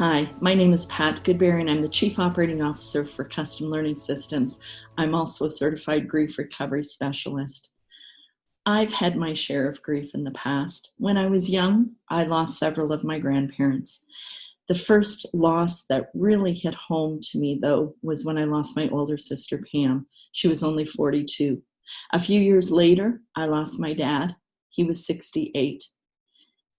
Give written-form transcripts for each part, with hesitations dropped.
Hi, my name is Pat Goodberry and I'm the Chief Operating Officer for Custom Learning Systems. I'm also a certified grief recovery specialist. I've had my share of grief in the past. When I was young, I lost several of my grandparents. The first loss that really hit home to me, though, was when I lost my older sister, Pam. She was only 42. A few years later, I lost my dad. He was 68.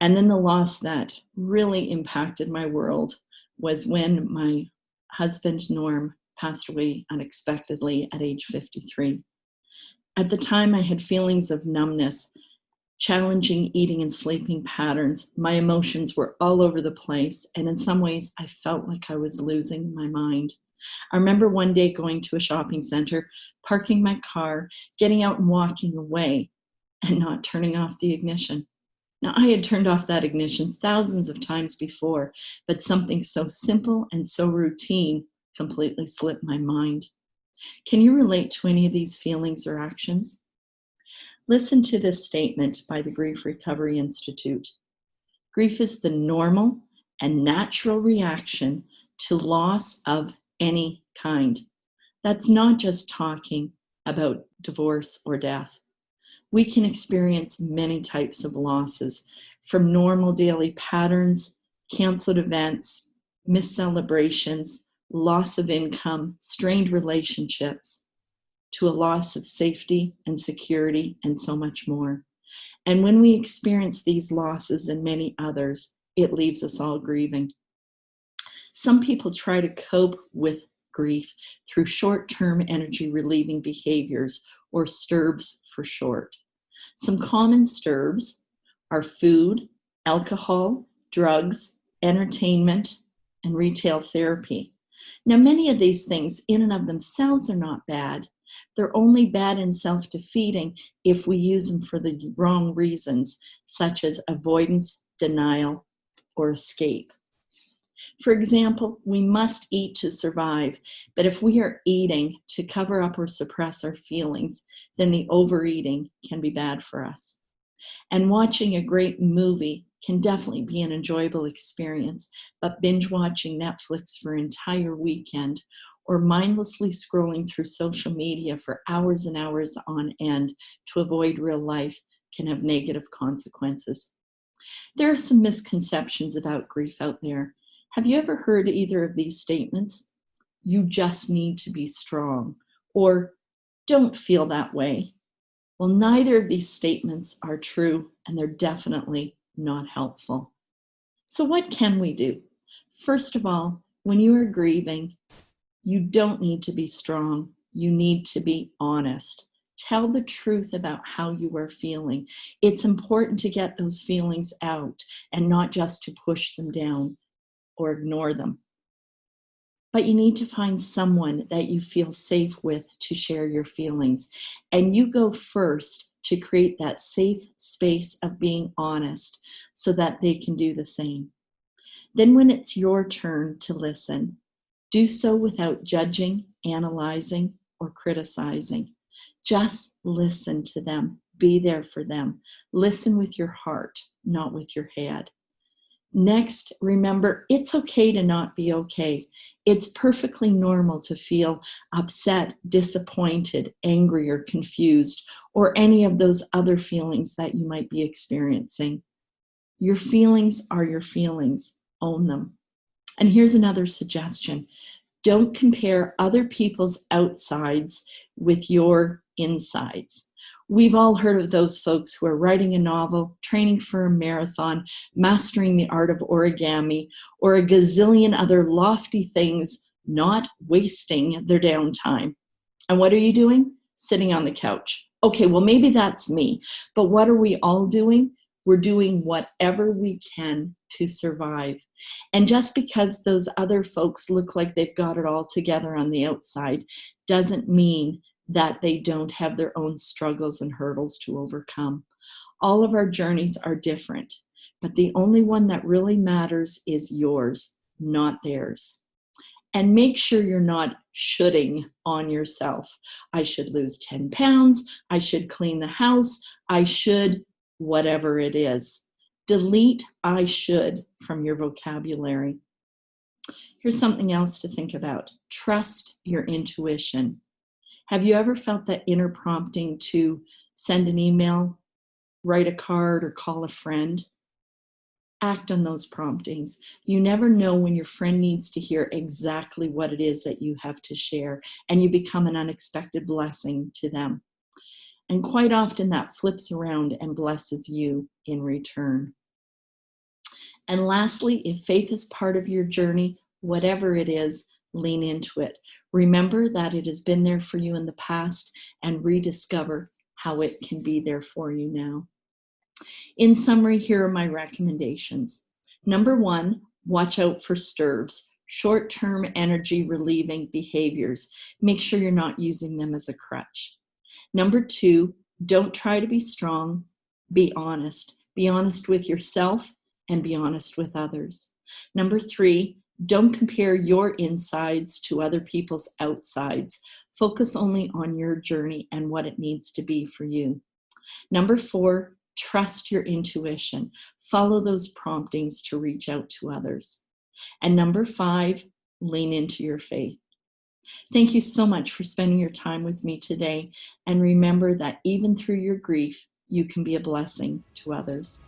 And then the loss that really impacted my world was when my husband, Norm, passed away unexpectedly at age 53. At the time, I had feelings of numbness, challenging eating and sleeping patterns. My emotions were all over the place, and in some ways, I felt like I was losing my mind. I remember one day going to a shopping center, parking my car, getting out and walking away, and not turning off the ignition. Now, I had turned off that ignition thousands of times before, but something so simple and so routine completely slipped my mind. Can you relate to any of these feelings or actions? Listen to this statement by the Grief Recovery Institute. Grief is the normal and natural reaction to loss of any kind. That's not just talking about divorce or death. We can experience many types of losses, from normal daily patterns, canceled events, missed celebrations, loss of income, strained relationships, to a loss of safety and security, and so much more. And when we experience these losses and many others, it leaves us all grieving. Some people try to cope with grief through short-term energy relieving behaviors, or STIRBs for short. Some common STIRBs are food, alcohol, drugs, entertainment, and retail therapy. Now, many of these things in and of themselves are not bad. They're only bad and self-defeating if we use them for the wrong reasons, such as avoidance, denial, or escape. For example, we must eat to survive, but if we are eating to cover up or suppress our feelings, then the overeating can be bad for us. And watching a great movie can definitely be an enjoyable experience, but binge watching Netflix for an entire weekend or mindlessly scrolling through social media for hours and hours on end to avoid real life can have negative consequences. There are some misconceptions about grief out there. Have you ever heard either of these statements? You just need to be strong, or don't feel that way. Well, neither of these statements are true, and they're definitely not helpful. So what can we do? First of all, when you are grieving, you don't need to be strong. You need to be honest. Tell the truth about how you are feeling. It's important to get those feelings out and not just to push them down or ignore them. But you need to find someone that you feel safe with to share your feelings. And you go first to create that safe space of being honest so that they can do the same. Then when it's your turn to listen, do so without judging, analyzing, or criticizing. Just listen to them. Be there for them. Listen with your heart, not with your head. Next, remember, it's okay to not be okay. It's perfectly normal to feel upset, disappointed, angry, or confused, or any of those other feelings that you might be experiencing. Your feelings are your feelings. Own them. And here's another suggestion. Don't compare other people's outsides with your insides. We've all heard of those folks who are writing a novel, training for a marathon, mastering the art of origami, or a gazillion other lofty things, not wasting their downtime. And what are you doing? Sitting on the couch. Okay, well, maybe that's me, but what are we all doing? We're doing whatever we can to survive. And just because those other folks look like they've got it all together on the outside doesn't mean that they don't have their own struggles and hurdles to overcome. All of our journeys are different, but the only one that really matters is yours, not theirs. And make sure you're not shoulding on yourself. I should lose 10 pounds. I should clean the house. I should whatever it is. Delete I should from your vocabulary. Here's something else to think about. Trust your intuition. Have you ever felt that inner prompting to send an email, write a card, or call a friend? Act on those promptings. You never know when your friend needs to hear exactly what it is that you have to share, and you become an unexpected blessing to them. And quite often that flips around and blesses you in return. And lastly, if faith is part of your journey, whatever it is, lean into it. Remember that it has been there for you in the past and rediscover how it can be there for you now. In summary, here are my recommendations. Number 1, watch out for STIRBs, short-term energy relieving behaviors. Make sure you're not using them as a crutch. Number 2, don't try to be strong, be honest. Be honest with yourself and be honest with others. Number 3, don't compare your insides to other people's outsides. Focus only on your journey and what it needs to be for you. Number 4, trust your intuition. Follow those promptings to reach out to others. And number 5, lean into your faith. Thank you so much for spending your time with me today. And remember that even through your grief, you can be a blessing to others.